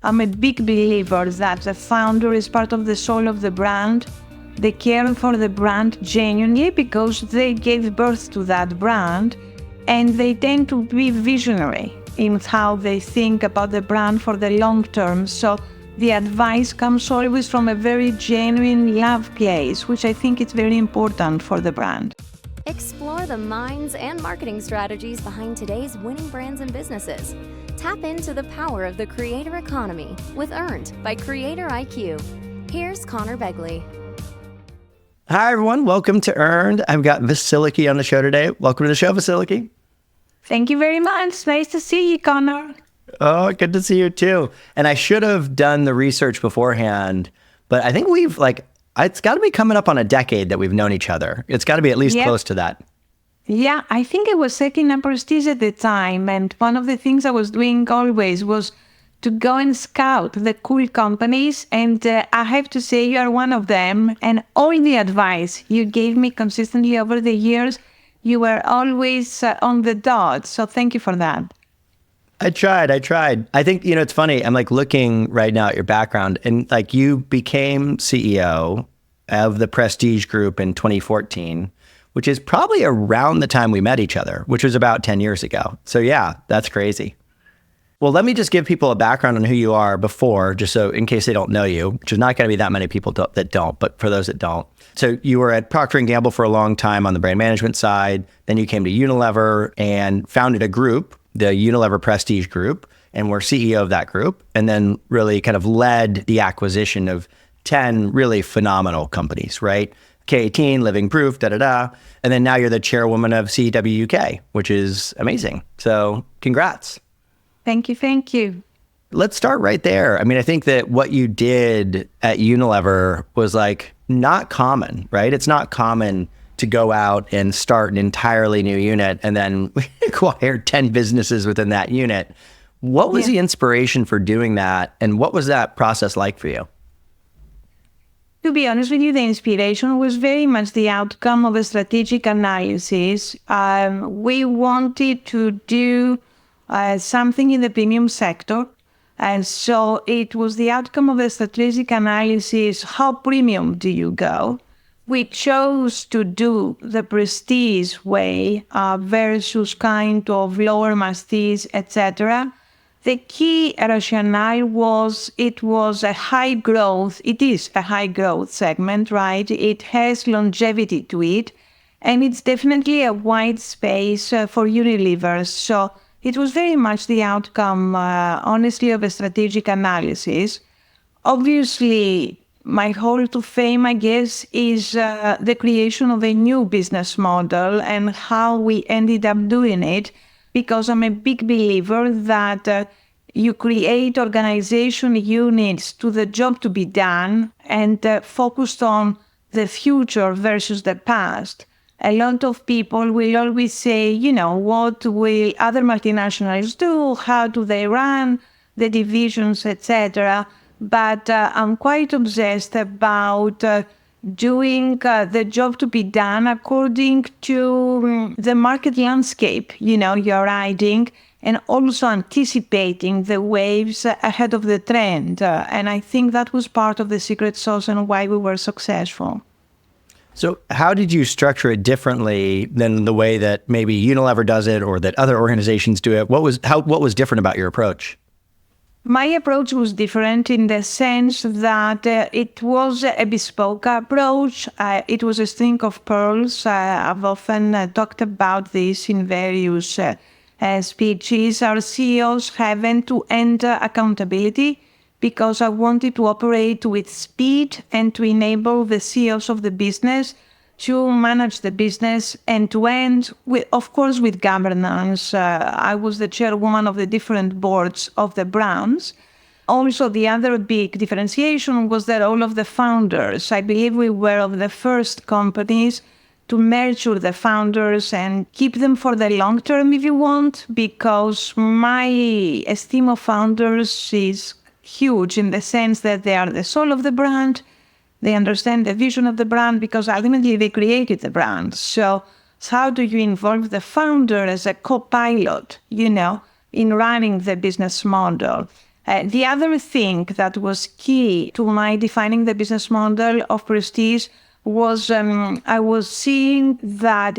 I'm a big believer that the founder is part of the soul of the brand. They care for the brand genuinely because they gave birth to that brand, and they tend to be visionary in how they think about the brand for the long term. So the advice comes always from a very genuine love place, which I think is very important for the brand. Explore the minds and marketing strategies behind today's winning brands and businesses. Tap into the power of the creator economy with Earned by Creator IQ. Here's Conor Begley. Hi, everyone. Welcome to Earned. I've got Vasiliki on the show today. Welcome to the show, Vasiliki. Thank you very much. Nice to see you, Conor. Oh, good to see you too. And I should have done the research beforehand, but I think it's got to be coming up on a decade that we've known each other. It's got to be at least close to that. Yeah, I think I was setting up Prestige at the time, and one of the things I was doing always was to go and scout the cool companies, and I have to say you are one of them, and all the advice you gave me consistently over the years, you were always on the dot, so thank you for that. I tried. I think, it's funny, I'm looking right now at your background, and you became CEO of the Prestige Group in 2014, which is probably around the time we met each other, which was about 10 years ago. So yeah, that's crazy. Well, let me just give people a background on who you are before, just so in case they don't know you, which is not going to be that many people that don't, but for those that don't. So you were at Procter & Gamble for a long time on the brand management side. Then you came to Unilever and founded a group, the Unilever Prestige Group, and were CEO of that group, and then really kind of led the acquisition of 10 really phenomenal companies, right? K18, Living Proof, da-da-da. And then now you're the chairwoman of CW UK, which is amazing. So congrats. Thank you. Let's start right there. I mean, I think that what you did at Unilever was not common, right? It's not common to go out and start an entirely new unit and then acquire 10 businesses within that unit. What was the inspiration for doing that? And what was that process like for you? To be honest with you, the inspiration was very much the outcome of a strategic analysis. We wanted to do something in the premium sector. And so it was the outcome of a strategic analysis. How premium do you go? We chose to do the prestige way versus kind of lower prestige, etc. The key rationale was it is a high growth segment, right? It has longevity to it, and it's definitely a wide space for Unilever. So it was very much the outcome, honestly, of a strategic analysis. Obviously, my hold to fame, I guess, is the creation of a new business model and how we ended up doing it, because I'm a big believer that you create organization units to the job to be done and focused on the future versus the past. A lot of people will always say, what will other multinationals do? How do they run the divisions, etc.? But I'm quite obsessed about doing the job to be done according to the market landscape, you're riding, and also anticipating the waves ahead of the trend. And I think that was part of the secret sauce and why we were successful. So how did you structure it differently than the way that maybe Unilever does it or that other organizations do it? What was different about your approach? My approach was different in the sense that it was a bespoke approach. It was a string of pearls. I've often talked about this in various speeches. Our CEOs have end-to-end accountability because I wanted to operate with speed and to enable the CEOs of the business to manage the business end-to-end, of course, with governance. I was the chairwoman of the different boards of the brands. Also, the other big differentiation was the role of the founders. I believe we were of the first companies to nurture the founders and keep them for the long term, if you want, because my esteem of founders is huge in the sense that they are the soul of the brand. They understand the vision of the brand because ultimately they created the brand. So how do you involve the founder as a co-pilot, in running the business model? The other thing that was key to my defining the business model of Prestige was I was seeing that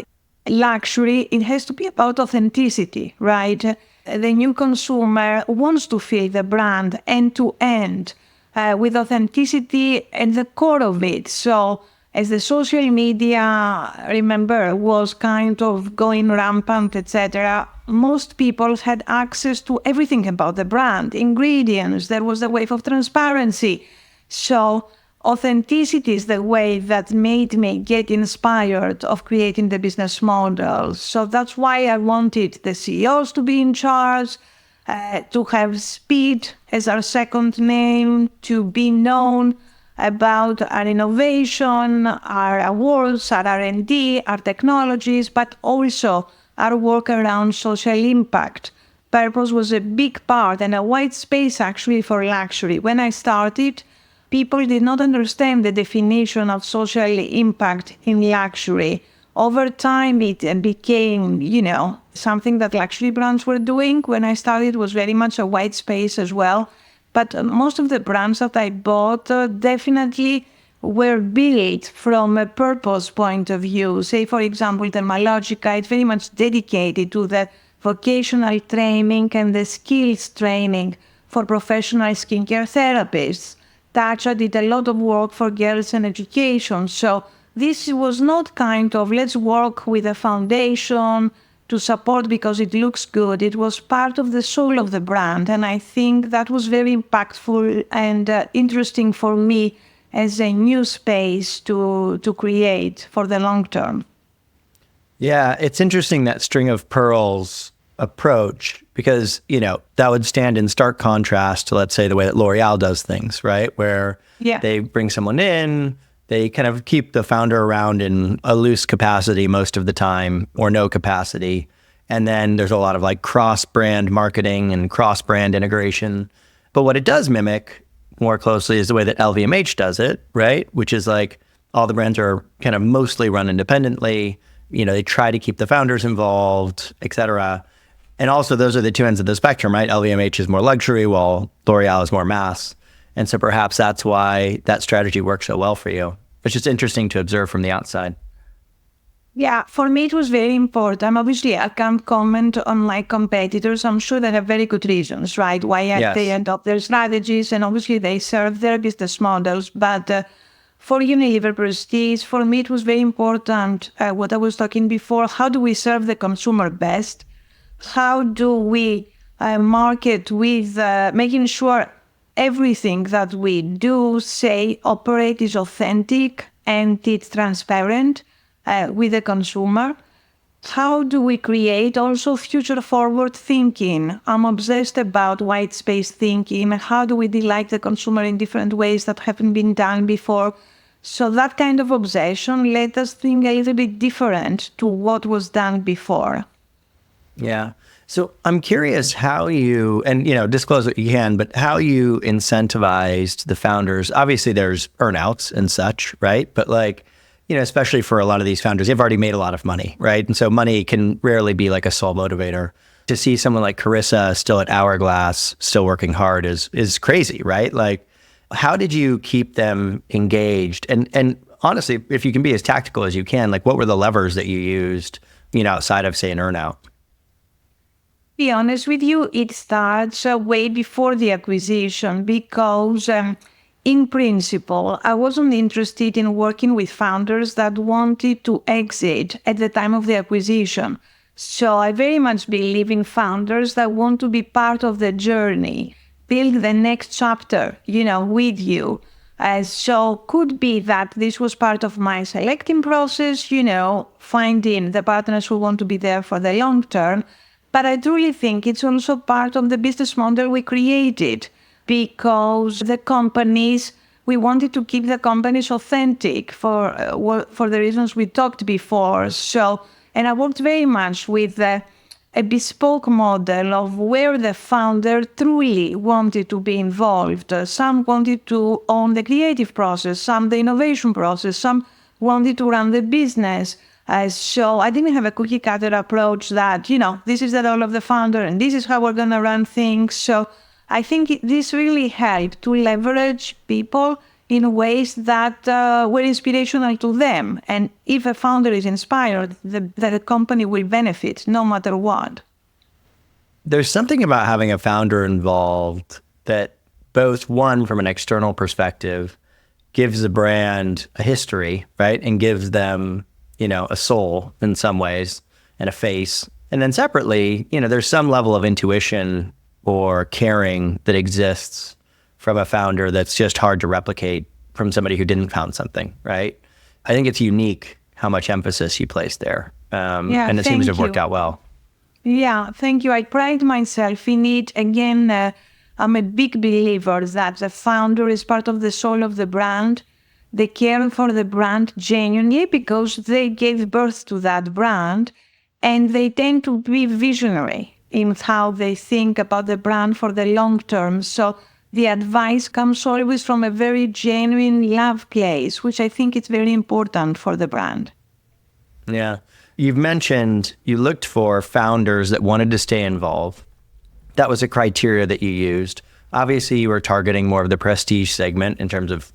luxury, it has to be about authenticity, right? The new consumer wants to feel the brand end to end with authenticity at the core of it. So as the social media, remember, was kind of going rampant, etc., most people had access to everything about the brand, ingredients. There was a wave of transparency. So authenticity is the way that made me get inspired of creating the business model. So that's why I wanted the CEOs to be in charge, to have speed as our second name, to be known about our innovation, our awards, our R&D, our technologies, but also our work around social impact. Purpose was a big part and a wide space actually for luxury. When I started, people did not understand the definition of social impact in luxury. Over time, it became, something that luxury brands were doing. When I started, it was very much a wide space as well. But most of the brands that I bought definitely were built from a purpose point of view. Say, for example, Dermalogica, it's very much dedicated to the vocational training and the skills training for professional skincare therapists. Tatcha did a lot of work for girls and education. So this was not kind of, let's work with a foundation to support because it looks good. It was part of the soul of the brand. And I think that was very impactful and interesting for me as a new space to create for the long term. Yeah, it's interesting, that string of pearls approach, because, that would stand in stark contrast to, let's say, the way that L'Oreal does things, right? Where they bring someone in, they kind of keep the founder around in a loose capacity most of the time, or no capacity. And then there's a lot of like cross-brand marketing and cross-brand integration. But what it does mimic more closely is the way that LVMH does it, right? Which is like all the brands are kind of mostly run independently. They try to keep the founders involved, et cetera. And also those are the two ends of the spectrum, right? LVMH is more luxury while L'Oreal is more mass. And so perhaps that's why that strategy works so well for you. It's just interesting to observe from the outside. Yeah, for me it was very important. Obviously, I can't comment on my competitors. I'm sure they have very good reasons, right? Why they adopt their strategies, and obviously they serve their business models. But for Unilever Prestige, for me it was very important, what I was talking before, how do we serve the consumer best? How do we market with making sure everything that we do, say, operate is authentic and it's transparent with the consumer? How do we create also future forward thinking? I'm obsessed about white space thinking. How do we delight the consumer in different ways that haven't been done before? So that kind of obsession let us think a little bit different to what was done before. Yeah. So I'm curious how you, and disclose what you can, but how you incentivized the founders. Obviously there's earnouts and such, right? But especially for a lot of these founders, they've already made a lot of money, right? And so money can rarely be like a sole motivator. To see someone like Carissa still at Hourglass, still working hard is crazy, right? Like, how did you keep them engaged? And honestly, if you can be as tactical as you can, like what were the levers that you used, outside of, say, an earnout? Be honest with you, it starts way before the acquisition because in principle, I wasn't interested in working with founders that wanted to exit at the time of the acquisition. So I very much believe in founders that want to be part of the journey, build the next chapter, with you. So could be that this was part of my selecting process, finding the partners who want to be there for the long term. But I truly think it's also part of the business model we created, because the companies, we wanted to keep the companies authentic for the reasons we talked before. So, and I worked very much with a bespoke model of where the founder truly wanted to be involved. Some wanted to own the creative process, some the innovation process, some wanted to run the business. So I didn't have a cookie cutter approach that, this is the role of the founder and this is how we're going to run things. So I think this really helped to leverage people in ways that were inspirational to them. And if a founder is inspired, the company will benefit no matter what. There's something about having a founder involved that both, one, from an external perspective, gives the brand a history, right? And gives them, a soul in some ways and a face. And then separately, there's some level of intuition or caring that exists from a founder that's just hard to replicate from somebody who didn't found something, right? I think it's unique how much emphasis you place there. And it seems to have worked out well. Yeah, thank you. I pride myself in it. Again, I'm a big believer that the founder is part of the soul of the brand. They care for the brand genuinely because they gave birth to that brand, and they tend to be visionary in how they think about the brand for the long term. So the advice comes always from a very genuine love place, which I think is very important for the brand. Yeah. You've mentioned you looked for founders that wanted to stay involved. That was a criteria that you used. Obviously, you were targeting more of the prestige segment in terms of,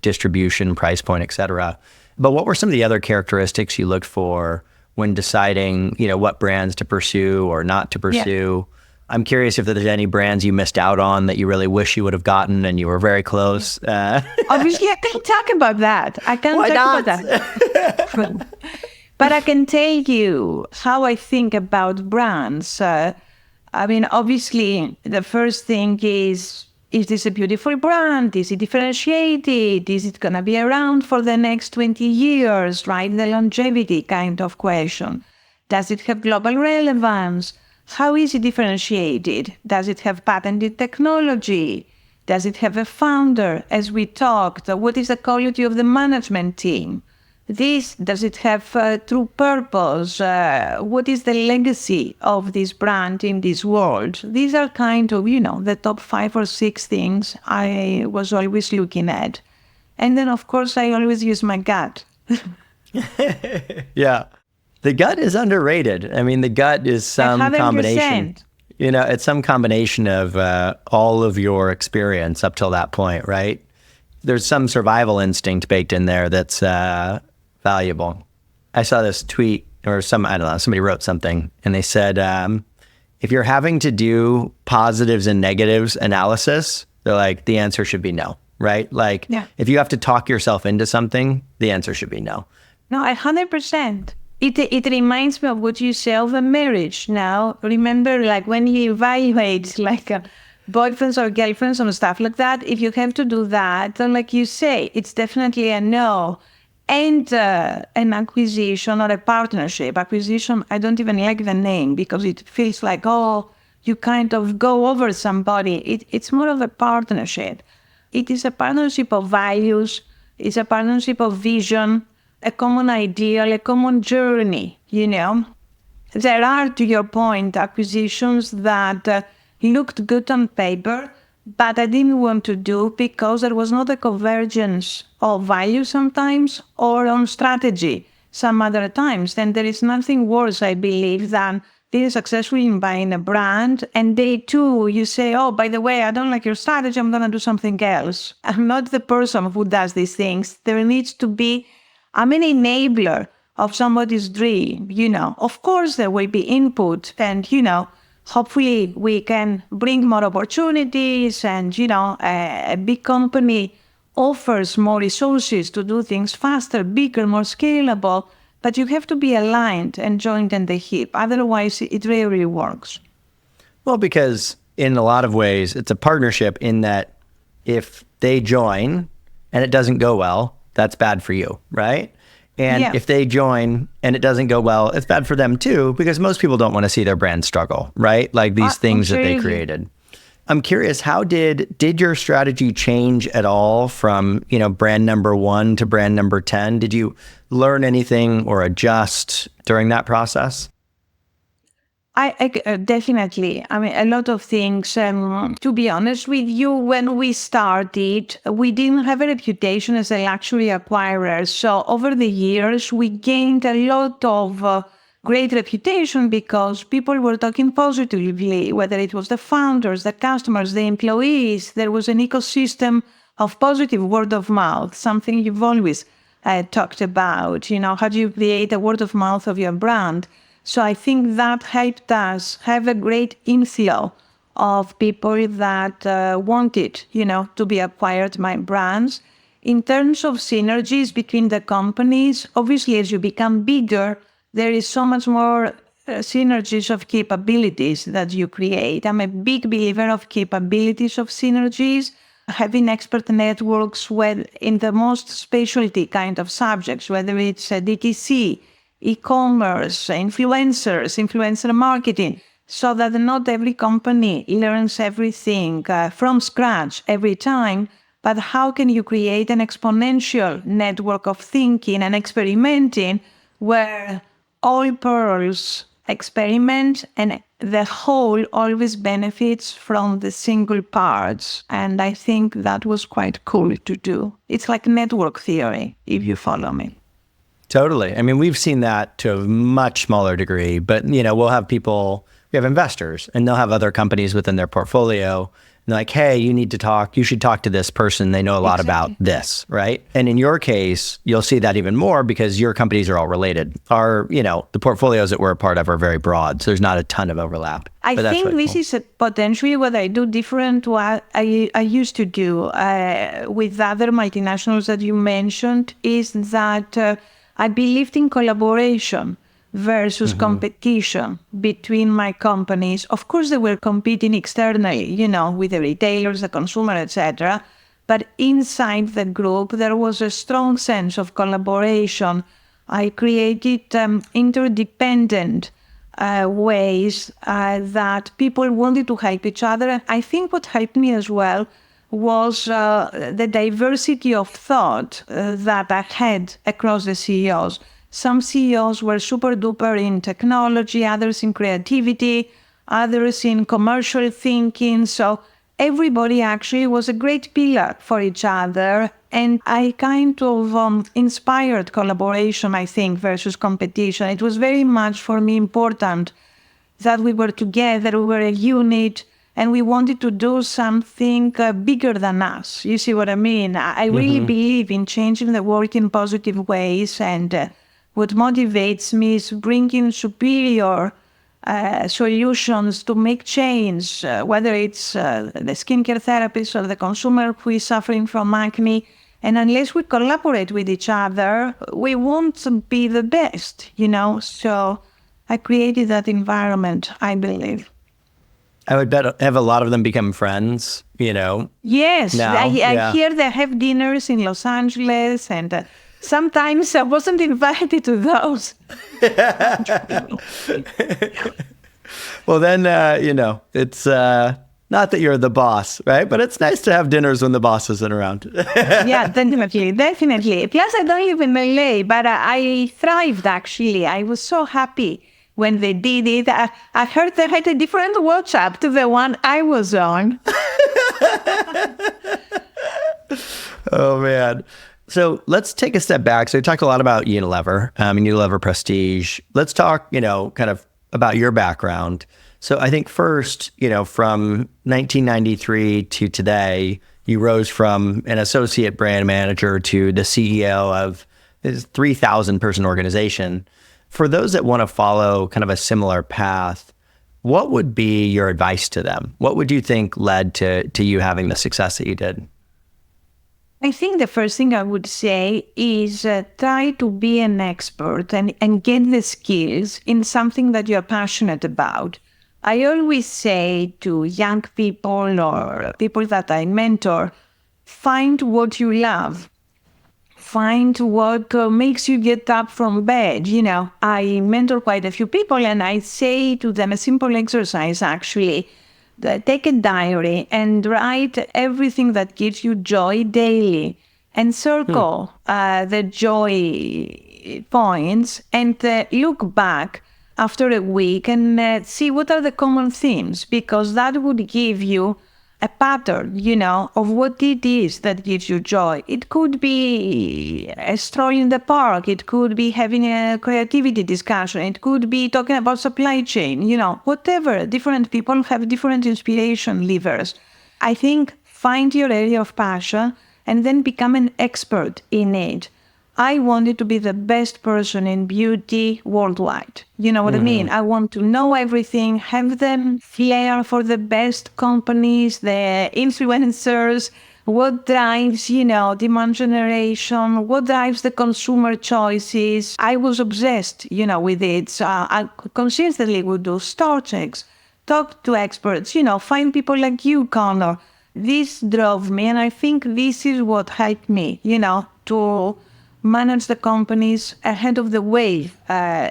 distribution, price point, et cetera. But what were some of the other characteristics you looked for when deciding, what brands to pursue or not to pursue? Yeah. I'm curious if there's any brands you missed out on that you really wish you would have gotten and you were very close. Obviously, I can't talk about that. About that. But I can tell you how I think about brands. Obviously, the first thing is this a beautiful brand? Is it differentiated? Is it going to be around for the next 20 years, right? The longevity kind of question. Does it have global relevance? How is it differentiated? Does it have patented technology? Does it have a founder? As we talked, what is the quality of the management team? Does it have true purpose? What is the legacy of this brand in this world? These are kind of, the top 5 or 6 things I was always looking at. And then, of course, I always use my gut. Yeah. The gut is underrated. I mean, the gut is some 100%. Combination. It's some combination of all of your experience up till that point, right? There's some survival instinct baked in there that's valuable. I saw this tweet or somebody wrote something and they said, if you're having to do positives and negatives analysis, they're like, the answer should be no, right? Like, yeah. If you have to talk yourself into something, the answer should be no. No, 100%. It reminds me of what you say of a marriage now. Remember, like when you evaluate boyfriends or girlfriends and stuff like that, if you have to do that, then like you say, it's definitely a no. And an acquisition or a partnership. Acquisition, I don't even like the name because it feels like, you kind of go over somebody. It's more of a partnership. It is a partnership of values. It's a partnership of vision, a common ideal, a common journey, There are, to your point, acquisitions that looked good on paper, but I didn't want to do because there was not a convergence of value sometimes or on strategy some other times. Then there is nothing worse, I believe, than being successful in buying a brand and day 2 you say, by the way, I don't like your strategy, I'm going to do something else. I'm not the person who does these things. There needs to be, I'm an enabler of somebody's dream, Of course there will be input and, hopefully we can bring more opportunities and, a big company offers more resources to do things faster, bigger, more scalable, but you have to be aligned and joined in the hip. Otherwise, it rarely works. Well, because in a lot of ways, it's a partnership in that if they join and it doesn't go well, that's bad for you, right? And if they join and it doesn't go well, it's bad for them too, because most people don't want to see their brand struggle, right? Like these things that they created. I'm curious, how did your strategy change at all from, brand number 1 to brand number 10? Did you learn anything or adjust during that process? I definitely. I mean, a lot of things. To be honest with you, when we started, we didn't have a reputation as a luxury acquirer. So over the years, we gained a lot of great reputation because people were talking positively, whether it was the founders, the customers, the employees. There was an ecosystem of positive word of mouth, something you've always talked about. How do you create a word of mouth of your brand? So I think that helped us have a great inflow of people that wanted, to be acquired by brands. In terms of synergies between the companies, obviously, as you become bigger, there is so much more synergies of capabilities that you create. I'm a big believer of capabilities of synergies, having expert networks in the most specialty kind of subjects, whether it's DTC, e-commerce, influencer marketing, so that not every company learns everything from scratch every time, but how can you create an exponential network of thinking and experimenting where all pearls experiment and the whole always benefits from the single parts. And I think that was quite cool to do. It's like network theory, if you follow me. Totally. I mean, we've seen that to a much smaller degree, but we'll have we have investors and they'll have other companies within their portfolio. And they're like, hey, you should talk to this person. They know a lot about this, right? And in your case, you'll see that even more because your companies are all related. The portfolios that we're a part of are very broad. So there's not a ton of overlap. I think this is potentially what I do different to what I used to do with other multinationals that you mentioned, is that I believed in collaboration versus competition between my companies. Of course, they were competing externally, with the retailers, the consumer, etc. But inside the group, there was a strong sense of collaboration. I created interdependent ways that people wanted to help each other. I think what helped me as well was the diversity of thought that I had across the CEOs. Some CEOs were super duper in technology, others in creativity, others in commercial thinking. So everybody actually was a great pillar for each other. And I kind of inspired collaboration, I think, versus competition. It was very much for me important that we were together, we were a unit, and we wanted to do something bigger than us. You see what I mean? I really believe in changing the world in positive ways, and what motivates me is bringing superior solutions to make change, whether it's the skincare therapist or the consumer who is suffering from acne. And unless we collaborate with each other, we won't be the best, So I created that environment, I believe. I would bet have a lot of them become friends, Yes, now. I hear they have dinners in Los Angeles, and sometimes I wasn't invited to those. Well, then, it's not that you're the boss, right? But it's nice to have dinners when the boss isn't around. Yeah, definitely. Plus, I don't live in LA, but I thrived, actually. I was so happy when they did it. I heard they had a different WhatsApp to the one I was on. Oh, man. So let's take a step back. So we talked a lot about Unilever, and Unilever Prestige. Let's talk, kind of about your background. So I think first, from 1993 to today, you rose from an associate brand manager to the CEO of this 3,000 person organization. For those that want to follow kind of a similar path, what would be your advice to them? What would you think led to you having the success that you did? I think the first thing I would say is try to be an expert and get the skills in something that you're passionate about. I always say to young people or people that I mentor, find what you love. Find what makes you get up from bed. I mentor quite a few people and I say to them a simple exercise, actually. Take a diary and write everything that gives you joy daily and circle the joy points and look back after a week and see what are the common themes, because that would give you a pattern, of what it is that gives you joy. It could be a stroll in the park. It could be having a creativity discussion. It could be talking about supply chain, whatever. Different people have different inspiration levers. I think find your area of passion and then become an expert in it. I wanted to be the best person in beauty worldwide. You know what I mean? I want to know everything, have them flair for the best companies, the influencers, what drives, demand generation, what drives the consumer choices. I was obsessed, with it. So I consistently would do store checks, talk to experts, find people like you, Conor. This drove me, and I think this is what helped me, to manage the companies ahead of the wave,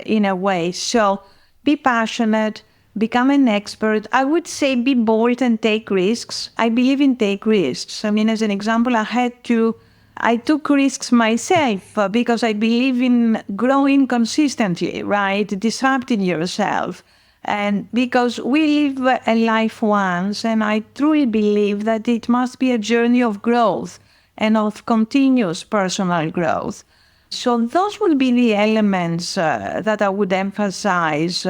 in a way. So be passionate, become an expert. I would say be bold and take risks. I believe in take risks. I mean, as an example, I took risks myself because I believe in growing consistently, right? Disrupting yourself. And because we live a life once, and I truly believe that it must be a journey of growth and of continuous personal growth. So those would be the elements that I would emphasize.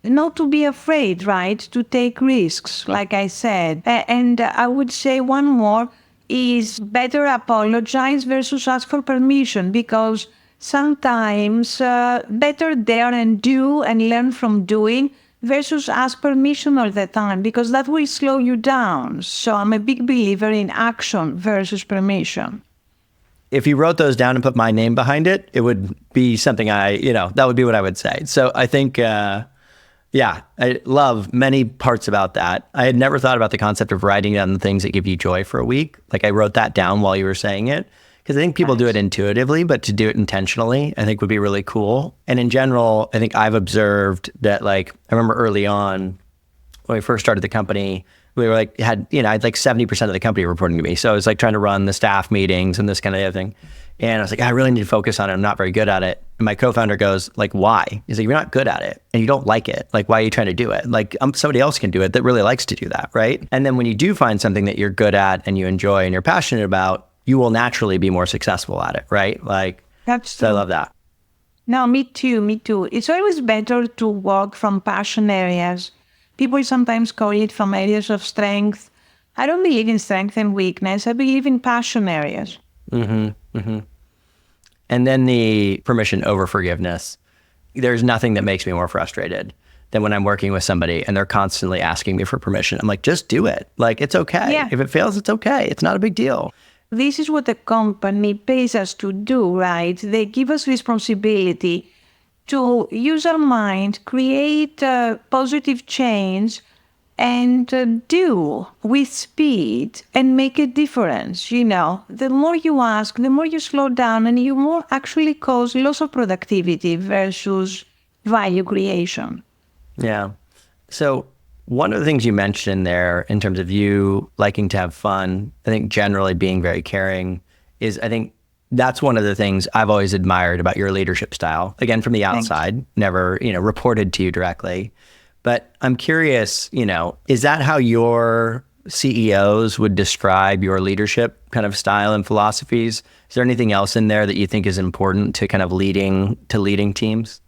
Not to be afraid, right? To take risks, like I said. And I would say one more is better apologize versus ask for permission, because sometimes better dare and do and learn from doing versus ask permission all the time, because that will slow you down. So I'm a big believer in action versus permission. If you wrote those down and put my name behind it, it would be something that would be what I would say. So I think, I love many parts about that. I had never thought about the concept of writing down the things that give you joy for a week. Like I wrote that down while you were saying it, because I think people do it intuitively, but to do it intentionally, I think would be really cool. And in general, I think I've observed that, like, I remember early on when we first started the company, we were like, I had like 70% of the company reporting to me. So I was like trying to run the staff meetings and this kind of thing. And I was like, I really need to focus on it. I'm not very good at it. And my co-founder goes, like, why? He's like, you're not good at it and you don't like it. Like, why are you trying to do it? Like, somebody else can do it that really likes to do that, right? And then when you do find something that you're good at and you enjoy and you're passionate about, you will naturally be more successful at it, right? Like, so I love that. No, me too. It's always better to walk from passion areas. People sometimes call it from areas of strength. I don't believe in strength and weakness. I believe in passion areas. And then the permission over forgiveness. There's nothing that makes me more frustrated than when I'm working with somebody and they're constantly asking me for permission. I'm like, just do it. Like, it's okay. Yeah. If it fails, it's okay. It's not a big deal. This is what the company pays us to do, right? They give us responsibility to use our mind, create positive change, and do with speed and make a difference. The more you ask, the more you slow down, and you more actually cause loss of productivity versus value creation. Yeah. So one of the things you mentioned there in terms of you liking to have fun, I think generally being very caring is, I think that's one of the things I've always admired about your leadership style. Again, from the outside, never, reported to you directly. But I'm curious, is that how your CEOs would describe your leadership kind of style and philosophies? Is there anything else in there that you think is important to kind of leading teams?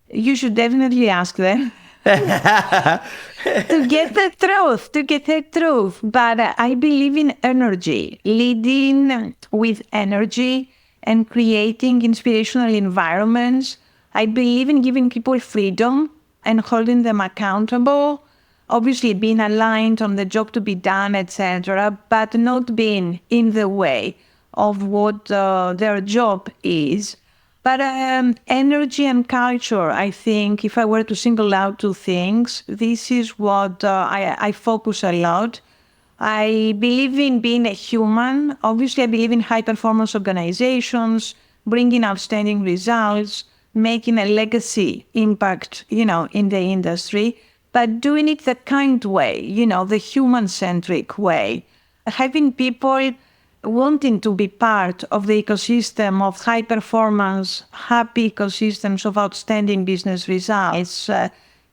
You should definitely ask them. to get the truth. But I believe in energy, leading with energy and creating inspirational environments. I believe in giving people freedom and holding them accountable. Obviously being aligned on the job to be done, etc., but not being in the way of what their job is. But energy and culture, I think, if I were to single out two things, this is what I focus a lot. I believe in being a human. Obviously, I believe in high-performance organizations, bringing outstanding results, making a legacy impact, in the industry, but doing it the kind way, the human-centric way. Having people wanting to be part of the ecosystem of high performance, happy ecosystems of outstanding business results,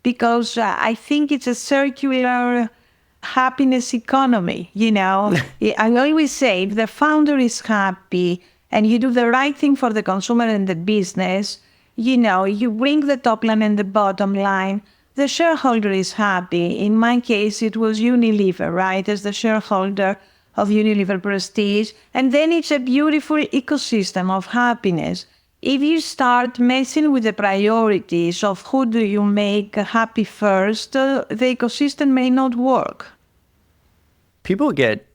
because I think it's a circular happiness economy, you know. I always say if the founder is happy and you do the right thing for the consumer and the business, you know, you bring the top line and the bottom line, the shareholder is happy. In my case, it was Unilever, right, as the shareholder of Unilever Prestige. And then it's a beautiful ecosystem of happiness. If you start messing with the priorities of who do you make happy first, the ecosystem may not work. People get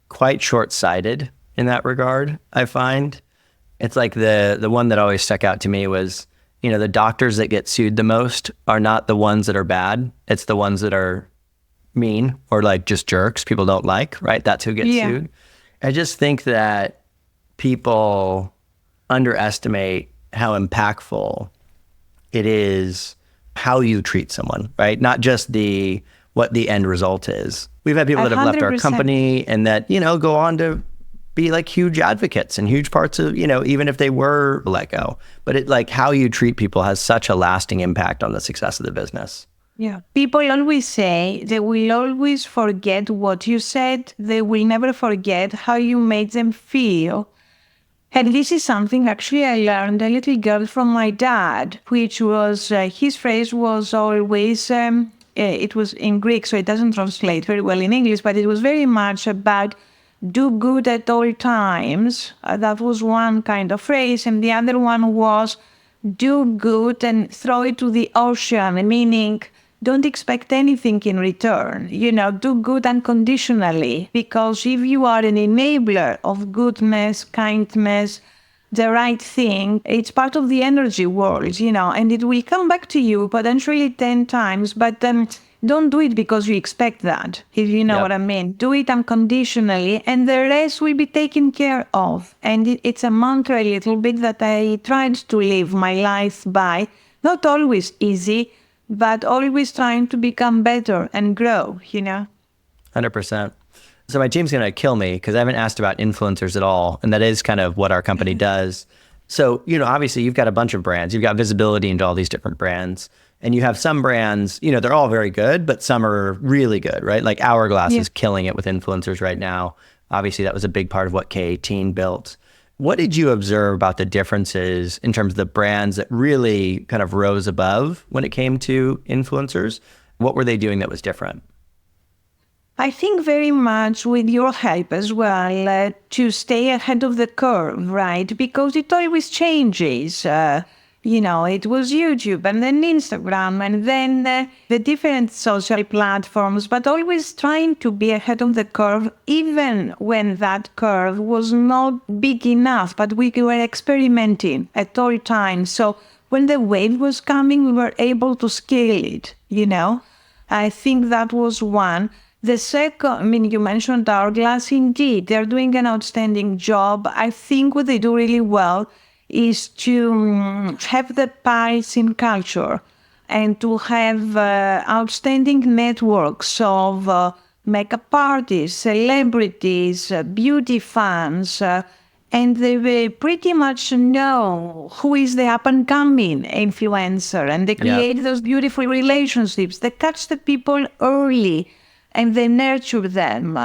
quite short-sighted in that regard, I find. It's like the one that always stuck out to me was, you know, the doctors that get sued the most are not the ones that are bad. It's the ones that are mean or like just jerks people don't like, right? That's who gets sued. I just think that people underestimate how impactful it is how you treat someone, right? Not just what the end result is. We've had people that have left our 100%. company and that, you know, go on to be like huge advocates and huge parts of, you know, even if they were let go. But it like how you treat people has such a lasting impact on the success of the business. Yeah. People always say they will always forget what you said. They will never forget how you made them feel. And this is something actually I learned a little girl from my dad, which was, his phrase was always, it was in Greek, so it doesn't translate very well in English, but it was very much about do good at all times. That was one kind of phrase. And the other one was do good and throw it to the ocean, meaning don't expect anything in return. You know, do good unconditionally, because if you are an enabler of goodness, kindness, the right thing, it's part of the energy world, you know, and it will come back to you potentially 10 times, but don't do it because you expect that, if you know what I mean. Do it unconditionally, and the rest will be taken care of. And it's a mantra a little bit that I tried to live my life by. Not always easy, but always trying to become better and grow, you know? 100%. So my team's going to kill me because I haven't asked about influencers at all. And that is kind of what our company does. So, you know, obviously you've got a bunch of brands. You've got visibility into all these different brands. And you have some brands, you know, they're all very good, but some are really good, right? Like Hourglass is killing it with influencers right now. Obviously, that was a big part of what K18 built. What did you observe about the differences in terms of the brands that really kind of rose above when it came to influencers? What were they doing that was different? I think very much with your help as well to stay ahead of the curve, right? Because it always changes. You know, it was YouTube and then Instagram and then the different social platforms, but always trying to be ahead of the curve, even when that curve was not big enough, but we were experimenting at all times. So when the wave was coming, we were able to scale it, you know? I think that was one. The second, I mean, you mentioned Hourglass. Indeed, they're doing an outstanding job. I think what they do really well is to have the pulse in culture and to have outstanding networks of makeup artists, celebrities, beauty fans, and they pretty much know who is the up-and-coming influencer, and they create those beautiful relationships. They catch the people early, and they nurture them.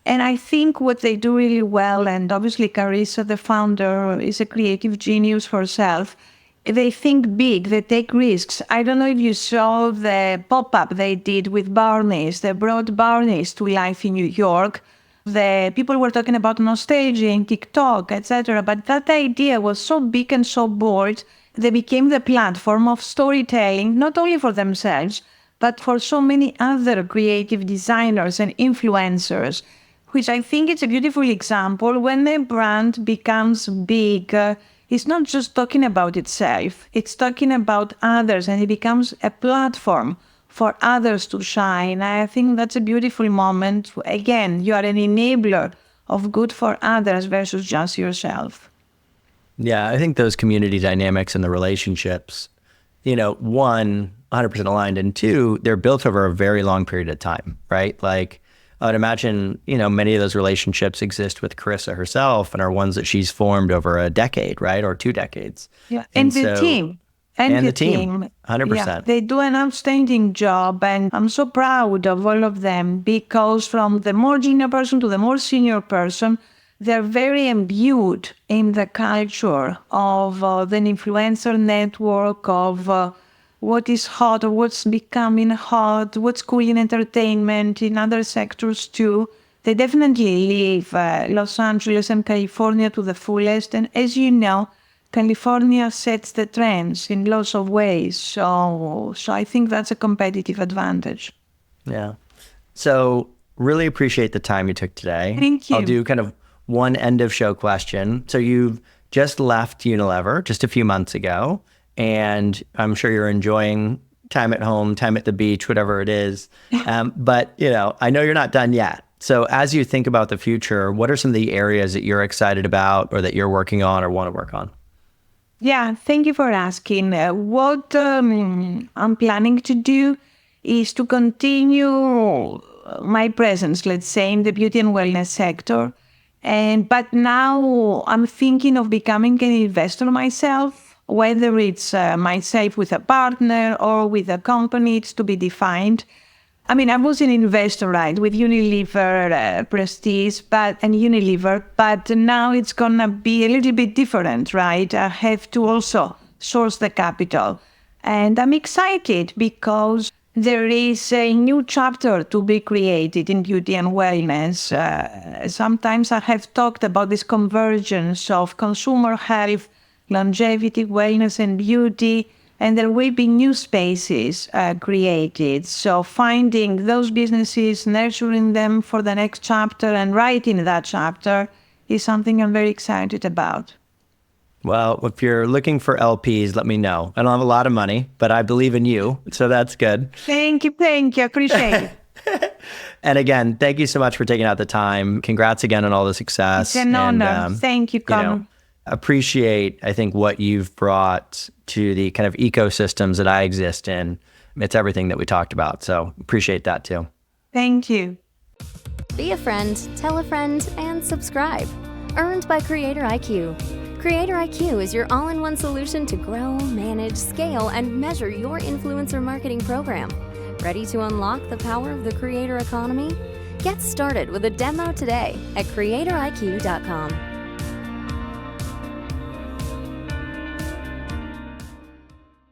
And I think what they do really well, and obviously Carissa, the founder, is a creative genius herself, they think big, they take risks. I don't know if you saw the pop-up they did with Barney's. They brought Barney's to life in New York. The people were talking about nostalgia and TikTok, etc. But that idea was so big and so bold, they became the platform of storytelling, not only for themselves, but for so many other creative designers and influencers, which I think is a beautiful example. When a brand becomes big, it's not just talking about itself, it's talking about others, and it becomes a platform for others to shine. I think that's a beautiful moment. Again, you are an enabler of good for others versus just yourself. Yeah, I think those community dynamics and the relationships, you know, one, 100% aligned, and two, they're built over a very long period of time, right? Like, I would imagine, you know, many of those relationships exist with Carissa herself and are ones that she's formed over a decade, right? Or 2 decades. Yeah, and the team. And the team. 100%. Yeah, they do an outstanding job, and I'm so proud of all of them because from the more junior person to the more senior person, they're very imbued in the culture of the influencer network, of what is hot or what's becoming hot, what's cool in entertainment, in other sectors too. They definitely live Los Angeles and California to the fullest. And as you know, California sets the trends in lots of ways. So I think that's a competitive advantage. Yeah. So really appreciate the time you took today. Thank you. I'll do kind of one end of show question. So you've just left Unilever just a few months ago, and I'm sure you're enjoying time at home, time at the beach, whatever it is. But I know you're not done yet. So as you think about the future, what are some of the areas that you're excited about or that you're working on or want to work on? Yeah, thank you for asking. What I'm planning to do is to continue my presence, let's say, in the beauty and wellness sector. But now I'm thinking of becoming an investor myself, whether it's myself with a partner or with a company, it's to be defined. I mean, I was an investor, right, with Unilever Prestige and Unilever, but now it's going to be a little bit different, right? I have to also source the capital. And I'm excited because there is a new chapter to be created in beauty and wellness. Sometimes I have talked about this convergence of consumer health, longevity, wellness, and beauty. And there will be new spaces created. So finding those businesses, nurturing them for the next chapter and writing that chapter is something I'm very excited about. Well, if you're looking for LPs, let me know. I don't have a lot of money, but I believe in you. So that's good. Thank you. Appreciate it. And again, thank you so much for taking out the time. Congrats again on all the success. It's an honor. Thank you, Conor. Appreciate, I think, what you've brought to the kind of ecosystems that I exist in. It's everything that we talked about. So appreciate that too. Thank you. Be a friend, tell a friend, and subscribe. Earned by Creator IQ. Creator IQ is your all-in-one solution to grow, manage, scale, and measure your influencer marketing program. Ready to unlock the power of the creator economy? Get started with a demo today at creatoriq.com.